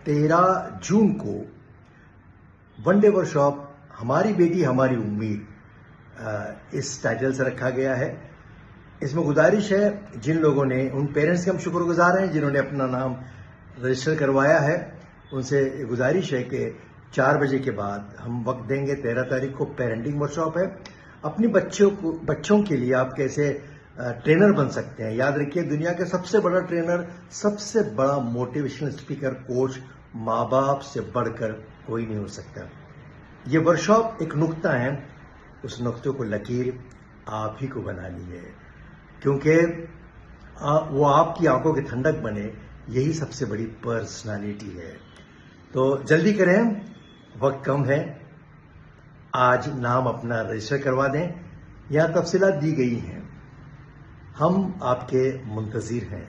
13 जून को one day workshop हमारी बेटी हमारी उम्मीद इस टाइटल से रखा गया है। इसमें गुजारिश है जिन लोगों ने, उन पेरेंट्स के हम शुक्रगुजार हैं जिन्होंने अपना नाम रजिस्टर करवाया है, उनसे गुजारिश है कि 4 बजे के बाद हम वक्त देंगे। 13 तारीख को पेरेंटिंग वर्कशॉप है। अपनी बच्चों के लिए आप कैसे ट्रेनर बन सकते हैं। याद रखिए, दुनिया का सबसे बड़ा ट्रेनर, सबसे बड़ा मोटिवेशनल स्पीकर, कोच माँ बाप से बढ़कर कोई नहीं हो सकता। ये वर्कशॉप एक नुक्ता है, उस नुक्ते को लकीर आप ही को बनानी है, क्योंकि वो आपकी आंखों की ठंडक बने, यही सबसे बड़ी पर्सनालिटी है। तो जल्दी करें, वक्त कम है। आज नाम अपना रजिस्टर करवा दें। यहाँ तफसीलात दी गई हैं। हम आपके मुंतज़िर हैं।